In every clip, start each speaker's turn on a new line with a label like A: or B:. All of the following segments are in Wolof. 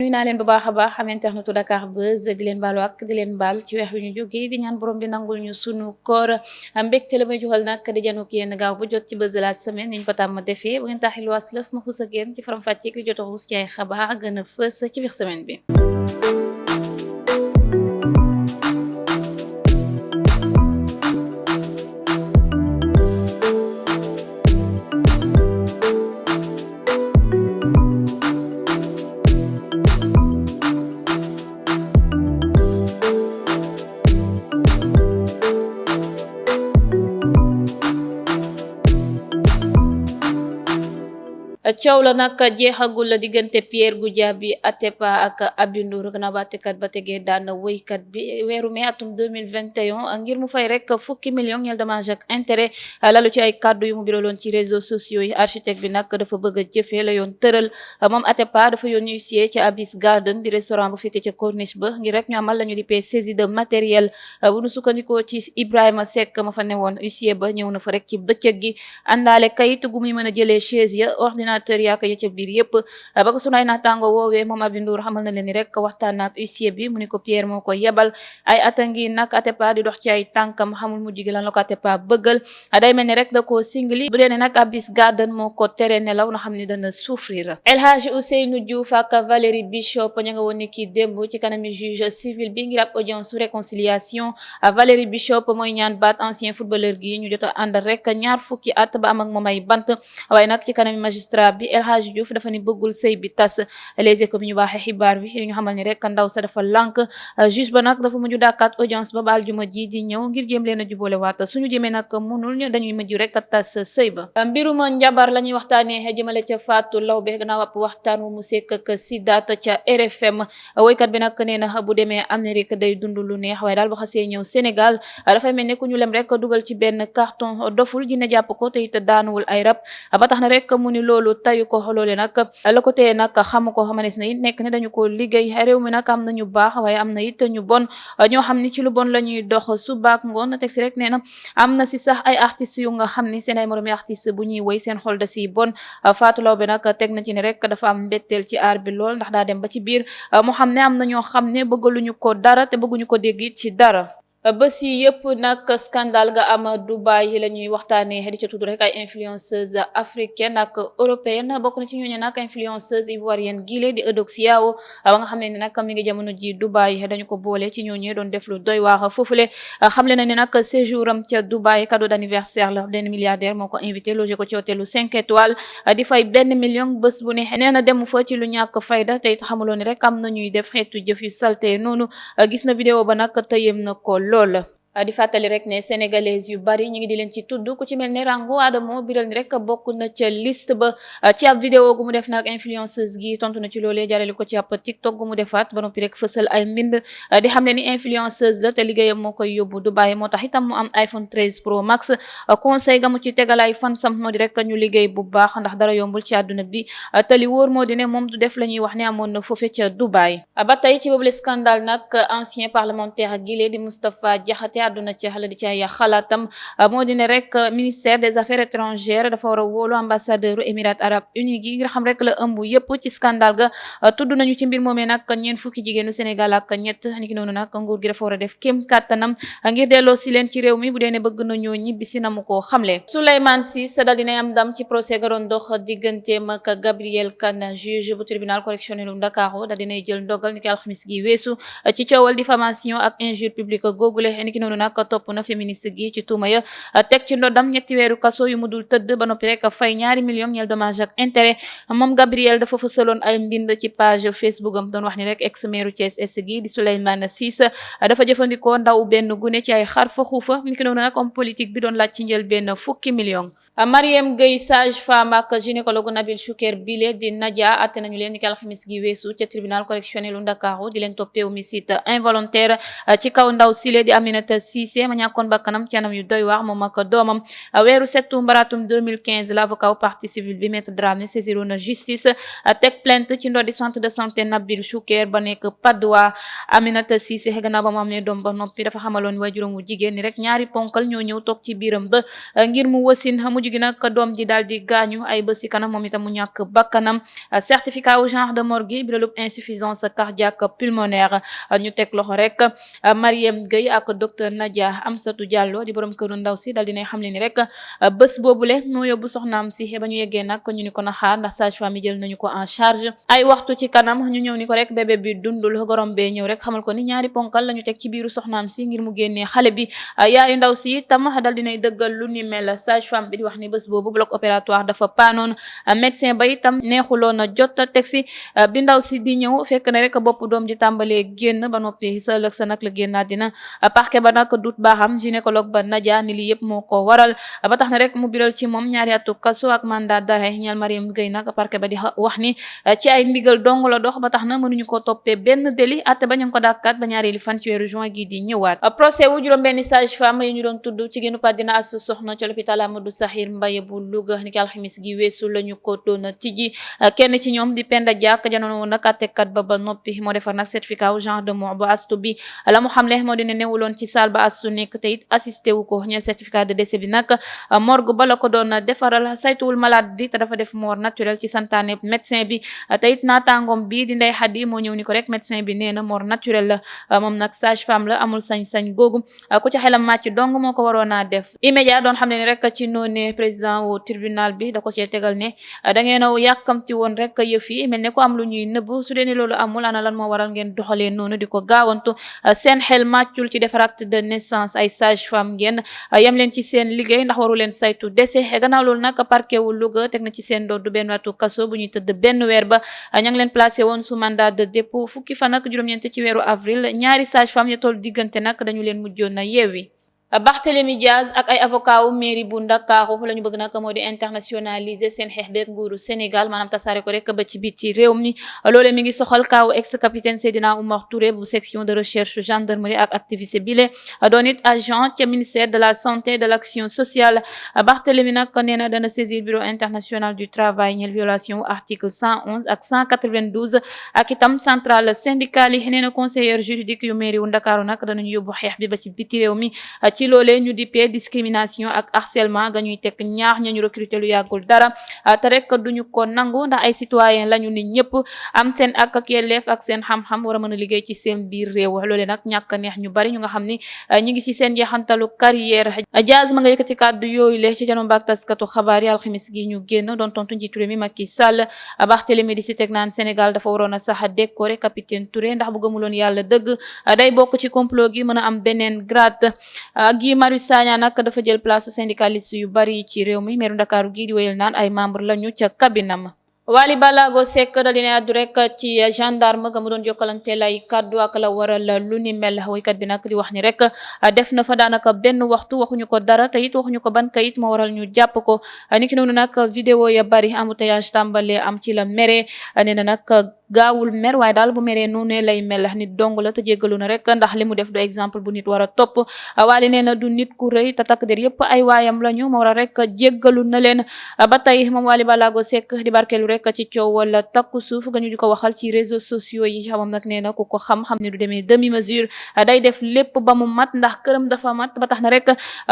A: nuyu naa leen bu baax a baax am internetu Dakar Buzz di leen baalu ak di leen baal ci weex wi ñu jógee di ñaan borom bi nangul ñu sunu koor mbégte la may joxal nag di janu ak yéen gaaw bu jot ci Buzz de la semaine niñ ko tàmm defee bu ngeen taxil waas lëf ma xuus ak yéen ci faram fàcceek li jot a xuus ci ay xabaar gën a fës ci biir semaine bi. coow la nag jeexagul la diggante Pierre Goudiaby Atepa ak Aby Ndour gannaaw ba àttekat ba tegee daan woykat bi weeru mai atum 2021 ngir mu fay rek fukki million ñeel dommage ak intérêt lalu ci ay kàddu yu mu biraloon ci réseaux sociaux yi. Architecte bi nag dafa bëgg a jëfee la yoon tëral moom Atepa dafa yoon huissier ca Abyss Garden di restaurant bu féete ca corniche ba ngir rek ñu amal la ñu di pee saisie de matériel bu nu sukkandikoo ci Ibrahima Seck ma fa newoon huissier ba ñëw na fa rek ci bëccëg gi àndaale kayit gu muy mën a jëlee chaise ya ordinateur yaaka ya ca biir yëpp ba ko sunu ay naataango woowee moom Aby Ndour xamal na leen ni rek waxtaan na ak huissier bi mu ni ko Pierre moo ko yebal ay atangi nag Atepa di dox ci ay tànkam xamul mujj gi lan la ko Atepa bëggal day mel ni rek da koo singli bu dee ne nag Abyss Garden moo ko tere nelaw na xam ni dana souffrir. El Hadji Ousseynou Diouf ak Valérie Bishop ña nga woon ni kii démb ci kanami juge civil bi ngir ab audience réconciliation. Valérie Bishop mooy ñaan baat ancien footballeur gi ñu jot a àndal rek ñaar fukki at ba am ak moom ay bant waaye nag ci kanami magistrat bi El Hadji Diouf dafa ni bëggul sëy bi tas. Les Échos bi ñu baaxee xibaar bi ñu xamal ni rek ndaw sa dafa lànk juge ba nag dafa mujj dàkkaat audience ba baal juma ji di ñëw ngir jéem leen a jubóole waat suñu jëmee nag munul ñu dañuy mujj rek a tas sëy ba. mbirum njabar la ñuy waxtaanee jëmale ca Fatou Laobé gannaaw ab waxtaan wu mu sekk ak Sidaat ca RFM woykat bi nag nee na bu demee Amérique day dund lu neex waaye daal ba xasee ñëw Sénégal dafay mel ne ku ñu lem rek dugal ci benn carton doful dina jàpp ko te it daanuwul ay rab ba tax na rek mu ni loolu tayu ko loole nag la ko teye nag xamu ko xamanes na it nekk ne dañu ko liggéey réew mi nag am na ñu baax waaye am na it ñu bon ñoo xam ni ci lu bon la ñuy dox subaak ngoon teg si rek nee na am na si sax ay artistes yu nga xam ni seen ay moromi artistes bu ñuy woy seen xol da si bon. Fatou Laobé nag teg na ci ne rek dafa am mbetteel ci aar bi lool ndax daa dem ba ci biir mu xam ne am na ñoo xam ne bëggaluñu ko dara te bëgguñu ko dégg it ci dara. bés yi yëpp nag scandale nga am Dubaï la ñuy waxtaanee di ca tudd rek ay influenceuse africaine ak européenne bokk na ci ñooñu nag influenceuse ivoirienne gile di Eudoxia ba nga xam ne ni nag mi ngi jamono ji Dubaï dañu ko boole ci ñooñu doon def lu doy waar foofule. xamle na ne nag séjour am ca Dubaï cadeau d'anniversaire la benn milliardaire moo ko invité logé ko ci hôtelu 5 étoiles di fay 1 million bés bu ne nee na dem fa ci lu ñàkk fayda te it xamuloo ni rek am na ñuy def xeetu jëf yu salte noonu gis na vidéo ba nag tëyem na ko lool. di fàttali rek ne sénégalaises yu bari ñu ngi di leen ci tudd ku ci mel ne Rango Adamo biral ni rek bokk na ca liste ba ci ab vidéo gu mu def nag influenceuse gi tontu na ci loolee jarale ko ci ab TikTok gu mu defaat ba noppi rek fësal ay mbind di xam ne ni influenceuse la te liggéeyam moo koy yóbbu Dubaï moo tax itam mu am iPhone 13 Pro Max conseil ga mu ci tegal ay fansam moo di rek ñu liggéey bu baax ndax dara yombul ci àdduna bi te li wóor moo di ne moom du def la ñuy wax ne amoon na foofe ca Dubaï. ba tey ci boobu scandale nag ancien parlementaire gile di Moustapha Diakhaté àdduna ci xala di ci ay xalaatam moo di ne rek ministère des affaires étrangères dafa war a wóolu ambassadeur Émirats arabes unis gi ngir xam rek la ëmb yëpp ci scandale ga tudd nañu ci mbir moomee nag ñeent fukki jigéenu Sénégal ak ñett niki noonu nag nguur gi dafa war a def kéem kàttanam ngir delloo si leen ci réew mi bu dee ne bëgg nañoo ñibbi si na mu ko xamle. Souleymane Ciss dal dina am ndam ci procès ga doon dox digganteem ak Gabriel Kane juge bu tribunal correctionnel bu Ndakaaru dal dinay jël ndogal niki alxamis gi weesu ci coowal diffamation ak injure publique googule niki noonu nag topp na féministe gi ci tuuma ya teg ci ndodam ñetti weeru kaso yu mu dul tëdd ba noppi rek fay 2 millions ñeel dommage ak intérêt. moom Gabriel dafa fësaloon ay mbind ci page Facebook am doon wax ni rek ex maire Thiès Est gi di Souleymane Ciss dafa jëfandikoo ndaw benn gune ci ay xar fa xuufa niki noonu nag homme politique bi doon laaj ci njël benn fukki millions. Mariam Gueye sage-femme ak gynécologue Nabil Choucair bile di Nadia atte nañu leen niki alxamis gi weesu ca tribunal correctionnel u Ndakaaru di leen toppee homicide involontaire ci kaw ndaw sile di Aminata Cissé ma ñàkkoon bakkanam ci anam yu doy waar moom ak doomam. weeru septembre atum 2015 l'avocat au partie civile bi Maître Dramé saisiroon justice teg plainte ci ndoddi centre de santé Nabil Choucair ba nekk Patte d'Oie. Aminata Cissé gannaaw ba mu amee doom ba noppi dafa xamaloon waajuram wu jigéen ni rek ñaari ponkal ñoo ñëw toog ci biiram ba ngir mu wasin mujj gi nag doom ji daal di gaañu ay bés ci kanam moom itam mu ñàkk bakkanam certificat au genre de mort gi biralub insuffisance cardiaque pulmonaire ñu teg loxo rek Mariam Gueye ak docteur Nadia Amsatou Diallo di borom këru ndaw si daal dinay xam le ni rek bés boobule moo yóbbu soxnaam si ba ñu yeggee nag ñu ni ko na xaar ndax sage-femme yi jël nañu ko en charge ay waxtu ci kanam ñu ñëw ni ko rek bébé bi dundul gorom bee ñëw rek xamal ko ni ñaari ponkal la ñu teg ci biiru soxnaam si ngir mu génnee xale bi yaayu ndaw si tam dal dinay dëggal lu ni mel sage-femme bi di wax ni bés boobu bloc opératoire dafa paanoon médecin ba itam neexuloon a jot teg si bi ndaw si di ñëw fekk na rek bopp doom ji tàmbalee génn ba noppi sa ëllëg sa nag la génnaat dina parquet ba nag dut baaxam gynécologue ba Nadia ni li yëpp moo ko waral ba tax na rek mu biral ci moom ñaari atu kaso ak mandat d'arrêt ñeel Mariam Gueye nag parquet ba di wax ni ci ay ndigal dong la dox ba tax na mënuñu ko toppee benn délit atte ba ñu ngi ko dàkkaat ba ñaareeli fan ci weeru juin gi di ñëwaat procès wu juróom benn sage femme yi ñu doon tudd ci génnu àddina Astou Sokhna ci l'hôpital Amadou Sakhir Mbaye bu Louga ni ki alxamis gi weesu lañu ko doon tijji kenn ci ñoom di Penda Diak janoon woon nag àttekat ba noppi moo defar nag certificat au genre de mort bu Astou bi la mu xamle moo di ne newuloon ci salle ba Astou nekk te it assisté wu ko ñeel certificat de décès bi nag morgue ba la ko doon defaral saytuwul malade bi te dafa def mort naturelle ci santaane médecin bi te it naataangoom bi di Ndeye Khady moo ñëw ni ko rek médecin bi nee na mort naturelle la moom nag sage femme la amul sañ-sañ googu ku ci xelam màcc dong moo ko waroon a def immédiat doon xam ne ni rek ci noone président wu tribunal bi da ko cee tegal ne da ngeen a yàkkamti woon rek yëf yi mel ne ko am lu ñuy nëbb su dee ni loolu amul ana lan moo waral ngeen doxalee noonu di ko gaawantu seen xel màccul ci defar acte de naissance ay sage femme ngeen yam leen ci seen liggéey ndax waru leen saytu décès gannaaw loolu nag parquet wu Louga teg na ci seen doodu benn wetu kaso bu ñuy tëdd benn weer ba ña ngi leen placé woon sous mandat de dépôt fukki fan ak juróom-ñeent ci weeru avril ñaari sage femme ya toll diggante nag dañu leen mujjoon na yeewi Barthélémy Diaz ak ay avocat wu mairie bu Ndakaaru la ñu bëgg nag moo di internationaliser seen xeex beeg nguuru Sénégal maanaam tasaare ko rek ba ci biti réew mi loolee mi ngi soxal kaawu ex capitaine Seydina Oumar Touré bu section de recherche gendarmerie ak activiste bile doon it agent ca ministère de la santé et de l'action sociale Barthélémy nag nee na dana saisir bureau international du travail ñeel violation article 111 ak 192 ak itam centrale syndicale yi nee na conseillère juridique yu mairie wu Ndakaaru nag danañu yóbbu xeex bi ba ci biti réew mi ci loolee ñu dippee discrimination ak harcèlement ga ñuy tekk ñaax ña ñu recruter lu yàggul dara te rek duñu ko nangu ndax ay citoyen lañu ni ñëpp am seen ak yelleef ak seen xam-xam war a mën a liggéey ci seen biir réew loolee nag ñàkk neex ñu bari ñu nga xam ni ñi ngi ci seen jeexantalu carrière Diaz ma nga yëkkati kàddu yooyu le ci janoom baak taskatu xabaar yi alxamis gi ñu génn doon tontu njiitu réew mi Macky Sall Barthélémy di si teg naan Sénégal dafa waroon a sax décorer capitaine Touré ndax bu gëmuloon yàlla dëgg day bokk ci complot gi mën a am beneen grade Guy Marius Sagna nag dafa jël place syndicaliste yu bari ci réew mi meeru Ndakaaru gi di wéyal naan ay membre lañu ca kabinam Wally Ballago Seck dal dina addu rek ci gendarme ga mu doon jokkalante lay kaddu ak la waral lu ni mel woykat bi nag di wax ni rek def na fa daanaka benn waxtu waxuñu ko dara te it waxuñu ko ban kayit moo waral ñu jàpp ko niki noonu nag vidéo ya bari embouteillage tàmbale am ci la mere nee na nag gaawul mer waaye daal bu meree noonu lay mel nit dong la te jéggalu na rek ndax li mu def du exemple bu nit war a topp Wally nee na du nit ku rëy te takk der yëpp ay waayam lañu moo waral rek jéggalu na leen ba tey moom Wally Ballago Seck di barkeelu rek ci coow wala takku suuf ga ñu di ko waxal ci réseaux sociaux yi moom nag nee na ku ko xam-xam ne du demee demi mesure day def lépp ba mu mat ndax këram dafa mat ba tax na rek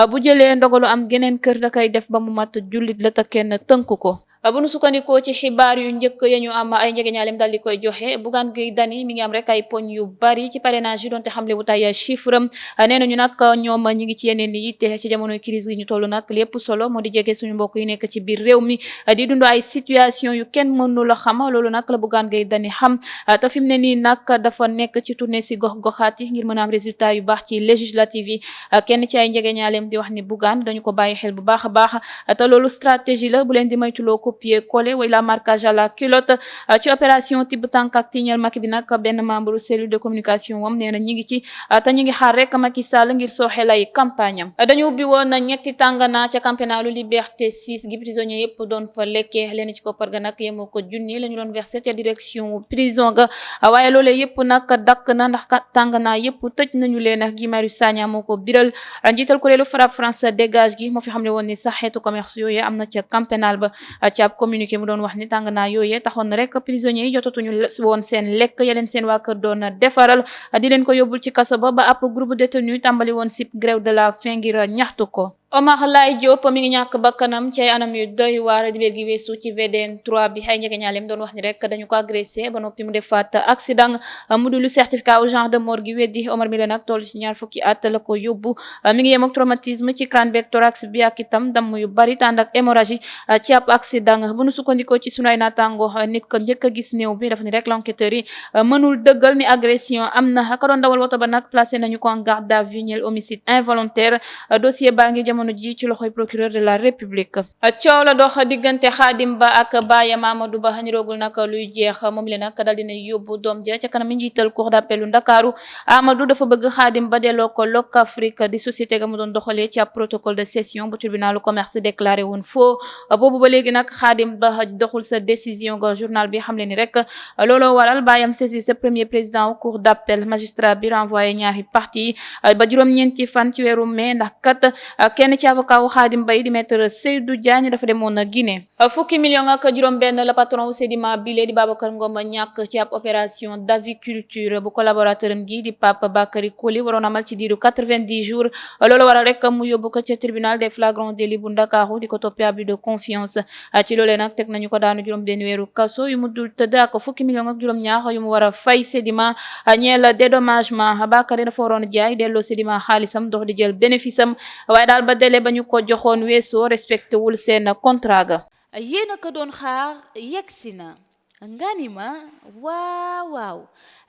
A: bu jëlee ndogalu am geneen kër da koy def ba mu mat jullit la te kenn tënku ko bu nu sukkandikoo ci xibaar yu njëkk ya ñu am ay njegeñaalem dal di koy joxe Bougane Gueye Dany mi ngi am rek ay poñ yu bari ci parrainage yi doonte xamle wu tay chiffre am nee nañu nag ñoom ñi ngi ci yeneen yi te ci jamono crise gi ñu toll nag lépp solo moo di jege suñu mbokk yi nekk ci biir réew mi di dund ay situation yu kenn mënu la xam loolu nag la Bougane Gueye Dany xam te fi mu ne nii nag dafa nekk ci tournée si gox-goxaat yi ngir mën a am résultat yu baax ci législative yi kenn ci ay njegeñaalem di wax ni Bougane dañu ko bàyyi xel bu baax a baax te loolu stratégie la bu leen di maytuloo copier coller way la marquage à la culotte ci opération tibb tànk ak tiñal Macky bi nag benn membre cellule de communication wam nee na ñi ngi ci te ñi ngi xaar rek Macky Sall ngir sooxe lay campagne am dañu ubbi woon ñetti tàngana ca camp pénal Liberté 6 gi prisonnier yëpp doon fa lekkee leen ci koppar ga nag yemoo ko junni la ñu doon versé ca direction prison ga waaye loolee yëpp nag dakk na ndax tàngana yëpp tëj nañu leen ak Guy Marius Sagna moo ko biral njiital kuréelu FRAPP France dégage gi moo fi xam ne woon ni sax xeetu commerce yooyu am na ca camp pénal ba ci ab communiqué mu doon wax ni tàng naa yooyee taxoon na rek prisonniers yi jotatuñu woon seen lekk ya leen seen waa kër doon defaral di leen ko yóbbul ci kaso ba ab groupe détenu tàmbali woon sip grève de la faim ngir ñaxtu ko Omar Laye Diop mi ngi ñàkk bakkanam ci ay anam yu doy waar dibéer gi weesu ci VDN 3 bi ay njegeñaaleem doon wax ni rek dañu ko agressé ba noppi mu defaat accident mu dul certificat au genre de mort gi weddi Omar mi leen nag toll ci ñaar fukki at la ko yóbbu mi ngi yem ak traumatisme ci crâne beeg thorax bi ak itam damm yu bari tànd ak hémorragie ci ab accident bu nu sukkandikoo ci sunu ay naataango nit ko njëkk a gis néew bi dafa ni rek l'enquêteur yi mënul dëggal ni agression am na ka doon dawal woto ba nag placé nañu ko en garde à vue ñeel homicide involontaire dossier baa ngi jamono ji ci loxoy procureur de la république coow la dox diggante Khadim Ba ak baayam Amadou Ba niroogul nag luy jeex moom le nag dal dina yóbbu doom ja ca kanam mi njiital cour d'appel Ndakaaru Amadou dafa bëgg Khadim Ba delloo ko Locafrique di société ga mu doon doxalee ci ab protocole de cession bu tribunalu commerce déclaré woon faux boobu ba léegi nag Khadim Ba doxul sa décision ga journal bi xam le ni rek looloo waral baayam saisir sa premier président cour d'appel magistrat bi renvoyé ñaari parti ba juróom-ñeenti fan ci weeru mai ndax kat kenn ci avocat wu Khadim Ba di maître Seydou Diagne dafa demoon na Guinée fukki million ak juróom benn la patron wu Sedima bile di Babacar Ngom ñàkk ci ab opération d'aviculture bu collaborateur am gi di Pape Bakary Koli waroon amal ci diiru 90 jours loolu waral rek mu yóbbu ko ca tribunal des flagrants délits bu Ndakaaru di ko toppee abus de confiance ci loolee nag teg nañu ko daanu juróom benn weeru kaso yu mu dul tëdd ak fukki million ak juróom ñaar yu mu war a fay Sedima ñeel dédommagement Bakary dafa waroon jaay delloo Sedima xaalisam dox di jël bénéfice am waaye daal ba délai ba ñu ko joxoon weesoo respecté wul seen contrat ga yéen a ko doon xaar yegsi na nga ni ma waaw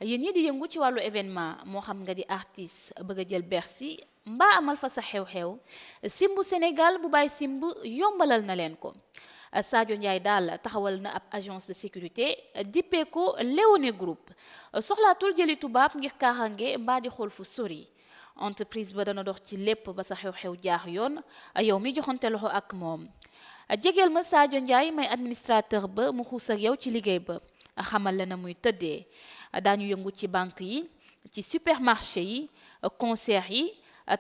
A: yéen ñi di yëngu ci wàllu événement moo xam nga di artiste bëgg a jël Bercy mbaa amal fa sa xew-xew simbu Sénégal bu bàyyi simb yombalal na leen ko Sadio Ndiaye daal taxawal na ab agence de sécurité dippee ko Léoné Group soxlaatul jëli tubaab ngir kaaxange mbaa di xool fu sori entreprise ba dana dox ci lépp ba sa xew-xew jaax yoon yow mi joxante loxo ak moom jegeel ma Sadio Ndiaye may administrateur ba mu xuus ak yow ci liggéey ba xamal la na muy tëddee daañu yëngu ci banque yi ci supermarché yi concert yi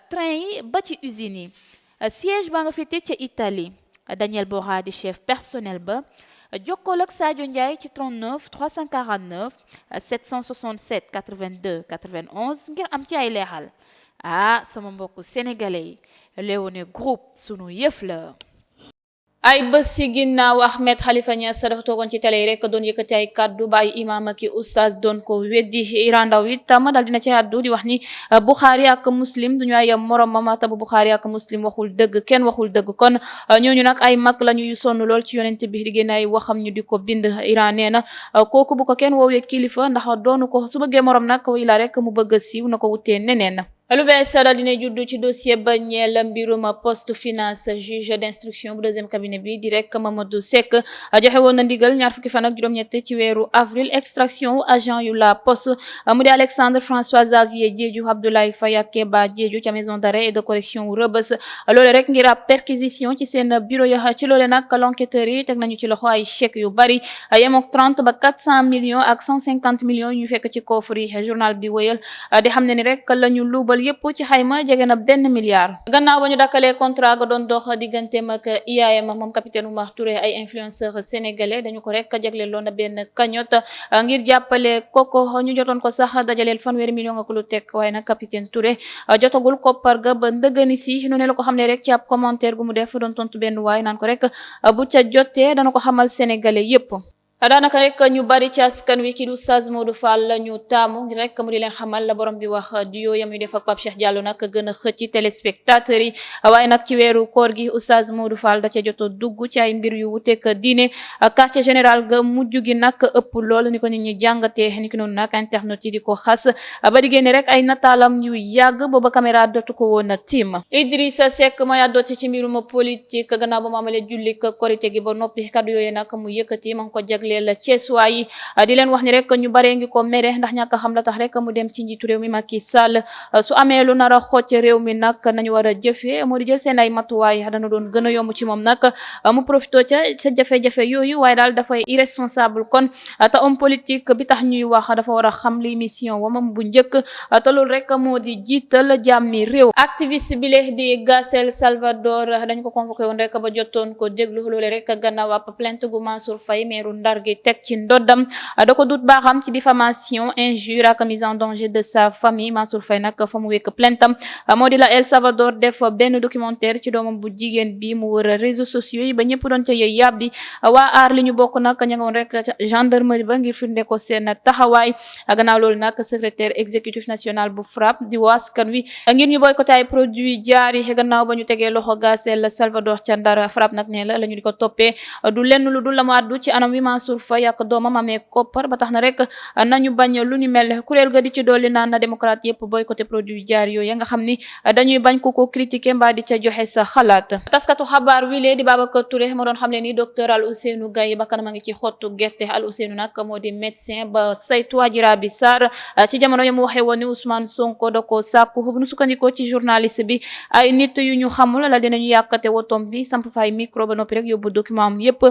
A: train yi ba ci usines yi siège ba nga féete ca Italie Daniel Bora di chef personnel ba jokkool ak Sadio Ndiaye ci 39 349 767 82 91 ngir am ci ay leexal sama mbokku sénégalais yi Léoné Group sunu yëf la. ay bés si ginnaaw Ahmed Khalifa Niass dafa toogoon ci télé yi rek doon yëkkati ay kaddu bàyyi imam ak oustaz doon ko weddi Iran Ndaw itam dal dina ci àddu di wax ni Bukhari ak Muslim duñu ay moromam te bu Bukhari ak Muslim waxul dëgg kenn waxul dëgg kon ñooñu nag ay mag lañu yu sonn lool ci yonent bi di génn ay waxam ñu di ko bind Iran nee na kooku bu ko kenn woowee kilifa ndax doonu ko su bëggee morom nag way la rek mu bëgg a siiw na ko wutee neneen lu bees dal dina juddu ci dossier ba ñeel mbirum poste finance juge d'instruction bu deuxième cabinet bi di rek Mamadou Seck joxe woon na ndigal ñaar fukki fan ak juróom-ñett ci weeru avril extraction agent yu la poste mu di Alexandre François Xavier Diédhiou Abdoulaye Faye ak Keba Diédhiou ca maison d'arrêt et de correction wu Rebeuss loole rek ngir ab perquisition ci seen bureau ya ci loole nag l'enquêteur yi teg nañu ci loxo ay chèques yu bari yem ak 30 ba 400 millions ak 150 millions yu ñu fekk ci coffre yi journal bi wëyal di xam ne ni rek lañu luubal yépp ci xayma jege na 1 milliard gannaaw ba ñu dakkalee contrat ga doon dox digganteem ak IAM moom capitaine Oumar Touré ay influenceurs sénégalais dañu ko rek jagleeloon na benn cagnotte ngir jàppale koko ñu jotoon ko sax dajaleel 1 million ak lu teg waaye nag capitaine Touré jotagul koppar ga ba ndëgëni si noonu la ko xam ne rek ci ab commentaire gu mu def doon tontu benn waay naan ko rek bu ca jotee dana ko xamal sénégalais yépp daanaka rek ñu bari ci askan wi ki du Oustaz Modou Fall la ñu taamu ngir rek mu di leen xamal la borom bi wax duo yam yu def ak Pape Cheikh Diallo nag gën a xëcc téléspectateurs yi waaye nag ci weeru koor gi Oustaz Modou Fall da ca joto dugg ci ay mbir yu wuteek diine quartier général ga mujj gi nag ëpp lool ni ko nit ñi jàngatee ni ki noonu nag internet yi di ko xas ba di génne rek ay nataalam yu yàgg booba caméra dootu ko woon a tiim Idrissa Seck ma yàddooti ci mbirum politique gannaaw ba mu amalee jullik korite gi ba noppi kaddu yooyu nag mu yëkkati ma ngi ko leel Ceesuwaay yi di leen wax ni rek ñu bare ngi ko mere ndax ñàkk xam la tax rek mu dem ci njiitu réew mi Macky Sall su amee lu nar a xocc réew mi nag nañu war a jëfee moo di jël seen ay matuwaay dana doon gën a yomb ci moom nag mu profito ca sa jafe-jafe yooyu waaye daal dafay irresponsable kon te homme politique bi tax ñuy wax dafa war a xam li mission wamam bu njëkk te loolu rek moo di jiital jàmmi réew activiste bi le di Gassel Salvador dañ ko convoqué woon rek ba jotoon ko déglu loole rek gannaaw ab plainte gu Mansour Faye meeru Ndar milliards gi teg ci ndoddam da ko dut baaxam ci diffamation injure ak mise en danger de sa famille. Mansour Faye nag fa mu wekk plaintam moo di la El Salvador def benn documentaire ci doomam bu jigéen bi mu wër réseaux sociaux yi ba ñëpp doon ca yëy yàbbi. waa aar li ñu bokk nag ña nga woon rek gendarmerie ba ngir firnde ko seen taxawaay. gannaaw loolu nag secrétaire exécutif national bu FRAPP di waskan wi ngir ñu boycotté ay produits jaari gannaaw ba ñu tegee loxo gaas El Salvador ca Ndar. FRAPP nag ne la ñu di ko toppee du lenn lu dul la mu àddu ci anam wi Mansour Faye ak doomam amee koppar ba tax na rek nañu bañ lu ni mel. kuréel ga di ci dolli naan na démocrate yépp boycotté produits jaari yooyu nga xam ni dañuy bañ ku ko critiquer mbaa di ca joxe sa xalaat. taskatu xabaar wi lee di Babacar Touré moo doon xam ne ni docteur Al Ousseynou Gaye bakkanam a ngi ci xottu gerte. Al Ousseynou nag moo di médecin ba saytu Adji Raby Sarr ci jamono ya mu waxee woon ni Ousmane Sonko da ko sàkku bu nu sukkandikoo ci journaliste bi ay nit yu ñu xamul la dinañu yàkkate wotom bi samp fay micro ba noppi rek yóbbu document am yépp.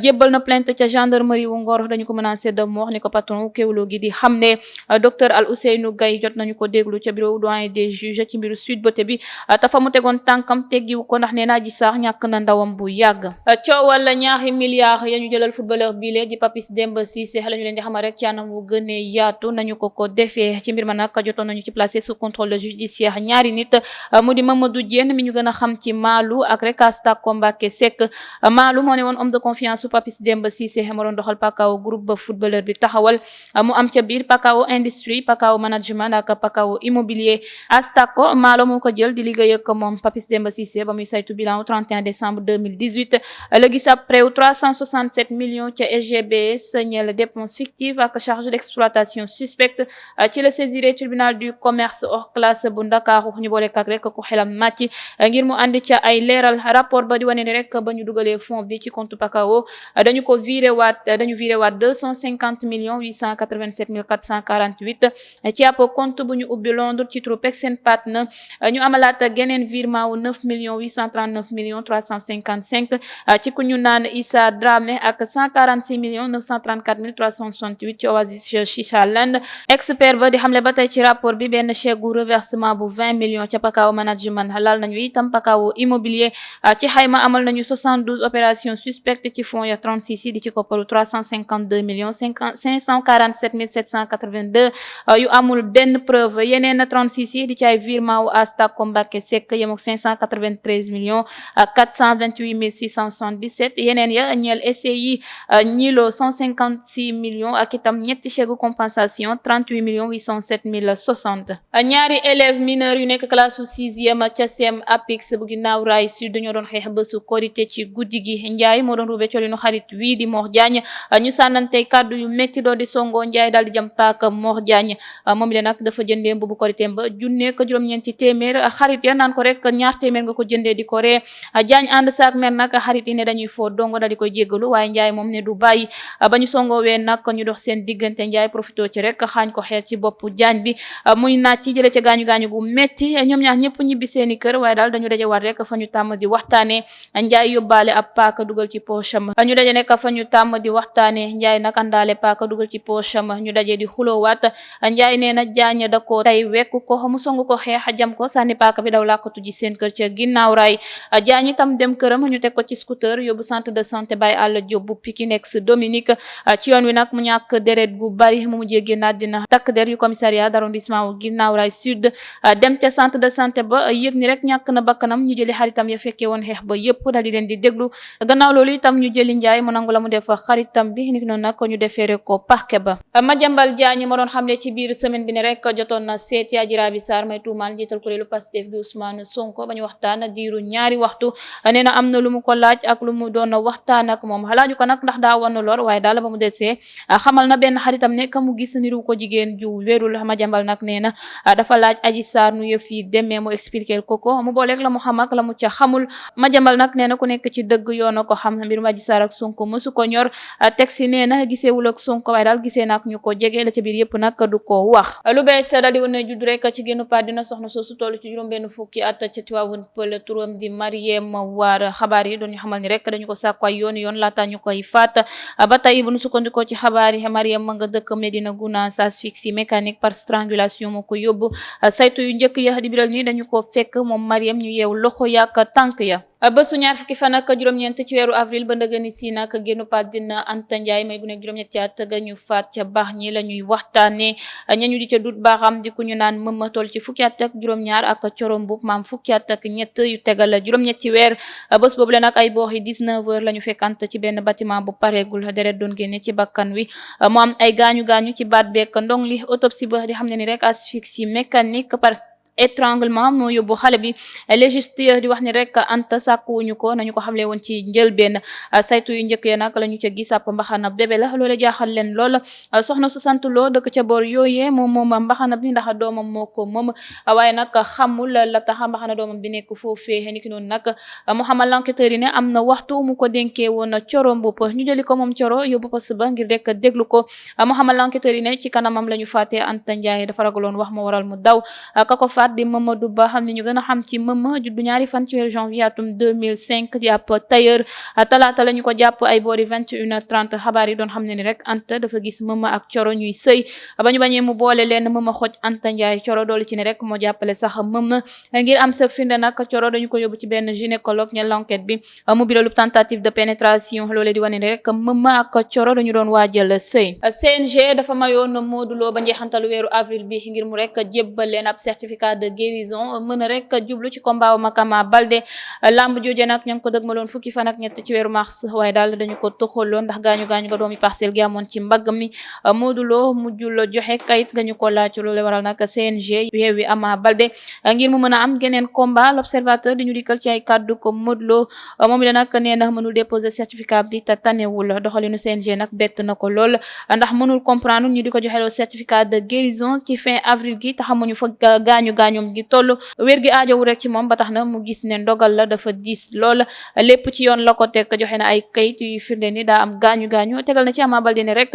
A: jébbal na plainte ca gendarmerie wu Ngor dañu ko menacé de mort ni ko patron kéwlo gi di xam ne. docteur Al Ousseynou Gaye jot nañu ko déglu ca bureau doyen des juges ci mbiru Sweet Beauté bi tafa mu tegoon tànkam teggiwu ko ndax nee na Adji Sarr ñàkk na ndawam bu yàgg. coowal ñaari milliards ya ñu jëlal footballeur bi lee di Papis Demba Cissé la ñu leen di xamal rek ci anam wu gënee yaatu nañu ko defee. ci mbir ma nag jotoon nañu ci placé sous contrôle judiciaire ñaari nit mu di Mamadou Diène mi ñu gën a xam ci Maalu ak rek Astako Mbacké Seck. Maalu moo ne woon homme de confiance su Papis Demba Cissé moo doon doxal Pakao groupe ba footballeur bi taxawal mu am ca biir Pakao industrie Pakao management ak Pakao immobilier. Astako Maalu moo ko jël di liggéey ak moom Papis Demba Cissé ba muy saytu bilan au 31 décembre 2018 la gis ab prêt 367 millions ca SGBS ñeel dépenses fictives ak charge d'exploitation suspecte ci la saisiré tribunal du commerce hors classe bu Ndakaaru ñu boole kak rek ku xelam màcc ngir mu andi ca ay leeral. rapport ba di wane ni rek ba ñu dugalee fond bi ci compte Pakao dañu viré waat 250 millions 887 mille 448 ci ab compte bu ñu ubbi Londres ci turu Pexen Partner. ñu amalaat geneen virement wu 9 millions 839 millions 355 ci ku ñu naan Issa Dramé ak 146 millions 934 mille 368 ci Oasis Chicha Land. expert ba di xamle ba tey ci rapport bi benn chèque gu reversement bu 20 millions ca Pakao management laal nañu itam Pakao immobilier ci xayma amal nañu 72 opérations suspectes ci fonds ya 36 yi di ci kopparu 352 millions 547 mille 782 yu amul benn preuve. yeneen 36 yi di ci ay virement wu Astako Mbacké Seck yem ak 593 millions 428 mille 677 yeneen ya ñeel SCI ñilo 156 millions ak itam ñetti chèque compensation 38 millions 807 mille 60. ñaari élèves mineurs yu nekk classe su 6e ca CEM APIX bu ginnaaw raay sud dañoo doon xeex bésu korité ci guddi gi. Njaay moo doon rube colinu xarit wii di Mor Diagne ñu sànnante kàddu yu métti doo di songo Njaay daal di jam paaka Mor Diagne moom le nag dafa jëndee mbubu korité ba junne ko juróom-ñeenti téeméer xarit ya naan ko rek ñaar téeméer nga ko jëndee di ko ree. Diagne ànd saak mer nag xarit yi ne dañuy foo dongo daal di koy jéggalu waaye Njaay moom ne du bàyyi ba ñu songoowee nag ñu dox seen diggante Njaay profito ci rek xaañ ko xeer ci boppu Diagne bi muy naaj ci jële ca gaañu-gaañu gu métti. ñoom ñaar ñëpp ñibbi seeni kër waaye daal dañu daje war rek fa ñu tàmm di waxtaane. Njaay yóbbaale ab paaka dugal ci poosam ñu daje nekk fa ñu tàmm di waxtaane. Njaay nag àndaale paaka dugal ci poosam ñu daje di xuloowaat. Njaay nee na Diagne da ko tay wekku ko mu song ko xeex jam ko sànni paaka bi daw làkkatu ji seen kër ca ginnaaw raay. Diagne itam dem këram ñu teg ko ci scooter yóbbu centre de santé Baye Alla Diop bu Pikine ex Dominique. ci yoon wi nag mu ñàkk deret gu bari mu mujjee génn àddina. takk der yu commissariat d'arrondissement wu ginnaaw raay sud dem ca centre de santé ba yëg ni rek ñàkk na bakkanam ñu jëli xaritam ya fekkee woon xeex ba yëpp daal di leen di déglu. gannaaw loolu itam ñu jëli Njaay mu nangu la mu def xaritam bi niki noonu nag ñu defeere ko parquet ba. Madiambal Diagne ma doon xamle ci biir semaine bi ne rek jotoon na seeti Adji Raby Sarr may tuumaal njiital kuréelu Pastef bi Ousmane Sonko ba ñu waxtaan diiru ñaari waxtu. nee na am na lu mu ko laaj ak lu mu doon waxtaan ak moom laaju ko nag ndax daa wan lor waaye daal ba mu desee xamal na benn xaritam ne ka mu gis niru ko jigéen ju wérul. Madiambal nag nee na dafa laaj Adji Sarr nu yëf yi demee mu expliquer ko mu booleeg la mu xam ak la mu ca xamul. Madiambal nag nee na ku nekk ci dëgg yoon ko xam mbirum Adji Sarr ak Sonko mësu ko ñor. teg si nee na giseewul ak Sonko waaye daal gisee nak ñu ko jege la ca biir yëpp nag du ko wax. lu bees daal di wane judd rek ci génn pa dina soxna soosu toll ci juróom-benn fukki at ca Tivaouane Peulh turam di Mariem War. xabaar yi doon ñu xamal ni rek dañu ko sàkku ay yoon laata ñu koy faat. ba tey bu ñu sukkandikoo ci xabaar yi Mariem ma nga dëkk Medina Gounass asphyxie mécanique par strangulation moo ko yóbbu. saytu yu njëkk ya di biral ni dañu ko fekk moom Mariem ñu yeew loxo yak tànk ya. bésu ñaar fukki fan ak juróom-ñeent ci weeru avril ba ndëgëni si nag génnu àddina Anta Ndiaye may bu nekk juróom-ñetti at ga ñu faat ca baax ñi la ñuy waxtaane ñañu di ca dut baaxam di ku ñu naan mëma toll ci fukki at ak juróom-ñaar ak Coro Mbub maam fukki at ak ñett yu tegal juróom-ñetti weer bés boobu la nag ay boox yi 19h la ñu fekk Anta ci benn bâtiment bu pareegul deret doon génne ci bakkan wi mu am ay gaañu-gaañu ci baat beek ndong li autopsie ba di xam ne ni rek asphyxie mécanique par étranglement moo yóbbu xale bi légiste di wax ni rek Anta sàkkuwuñu ko nañu ko xamle woon ci njëlbeen saytu yu njëkk ya nag la ñu ca gis ab mbaxana bébé la loola jaaxal leen lool soxna su sant loo dëkk ca boor yooyee moom mbaxana bi ndax doomam moo ko moom waaye nag xamul la tax mbaxana doomam bi nekk foofee niki noonu nag mu xamal l'enquêteur yi ne am na waxtu mu ko dénkee woon Coro Mboup ñu jëli ko moom Coro yóbbu poste ba ngir rek déglu ko mu xamal l'enquêteur yi ne ci kanamam la ñu faatee Anta Ndiaye dafa ragaloon wax moo waral mu daw ka ko faat di Mamadou Ba xam ne ñu gën a xam ci Mama juddu ñaari fan ci weeru janvier atum 2005 di ab tailleur talaata la ñu ko jàpp ay boori 21h30 xabaar yi doon xam ne ni rek Anta dafa gis Mama ak Coro ñuy sëy ba ñu bañee mu boole leen Mama xoj Anta Ndiaye Coro doolu ci ne rek moo jàppale sax Mama ngir am sa firnde nag Coro dañu ko yóbbu ci benn gynécologue ñe l'enquête bi mu biralu tentative de pénétration loolee di wane ni rek Mama ak Coro dañu doon waajal sëy CNG dafa mayoon Modou Lo ba njeexantalu weeru avril bi ngir mu rek jébbal leen ab certificat de guérison mën a rek jublu ci combat Makama Balde lamb jooje nag ña ngi ko dëgmaloon fukki fan ak ñett ci weeru mars waaye daal dañu ko toxaloon ndax gaañu nga doomi parcelle gi amoon ci mbagg mi Modou Lo mujjul joxe kayit nga ñu ko laaj loolu waral nag CNG Yewwi Ama Balde ngir mu mën a am geneen combat l'observateur di ñu dikkal ci ay kàddu ko Modou Lo moom la nag nee na mënul déposer certificat bi te tanewul doxalinu CNG nag bett na ko lool ndax mënul comprendre ñu di ko joxeloo certificat de guérison ci fin avril gi te xamuñu fa gaañoom gi toll wér gi aajowu rek ci moom ba tax na mu gis ne ndogal la dafa diis lool lépp ci yoon la ko teg joxe na ay kayit yu firnde ni daa am gaañu tegal na ci Ama Baldé ne rek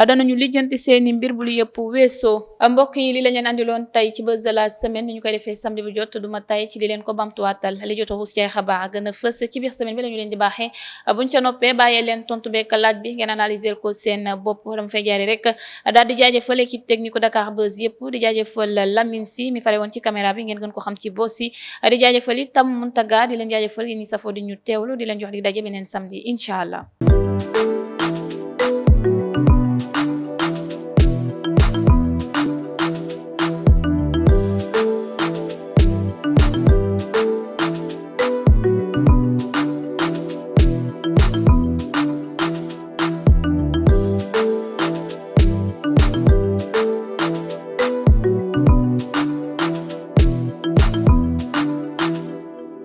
A: danañu lijjanti seeni mbir bu lu yëpp weesoo mbokk yi li la leen andiloon tey ci buzz de la semaine ni ñu koy defee samedi bu jot duma tay ci di leen ko bamtuwaatal li jot a xuus ci ay xabaar gën a fës ci biir semaine bi la ñu leen di baaxee buñ ca noppee bàyyee leen tontu beek laaj bi ngeen analyser ko seen bopp dama fay jaare rek daal di jaajëfal équipe technique Dakar Buzz yëpp di jaajëfal Lamine Si mi fare woon ci caméra bi ngeen gën ko xam ci bossi di jaajëfal itam Muntaga di leen jaajëfal yéen ñi safoo di ñu teewlu di leen jox di daje beneen samedi incha allah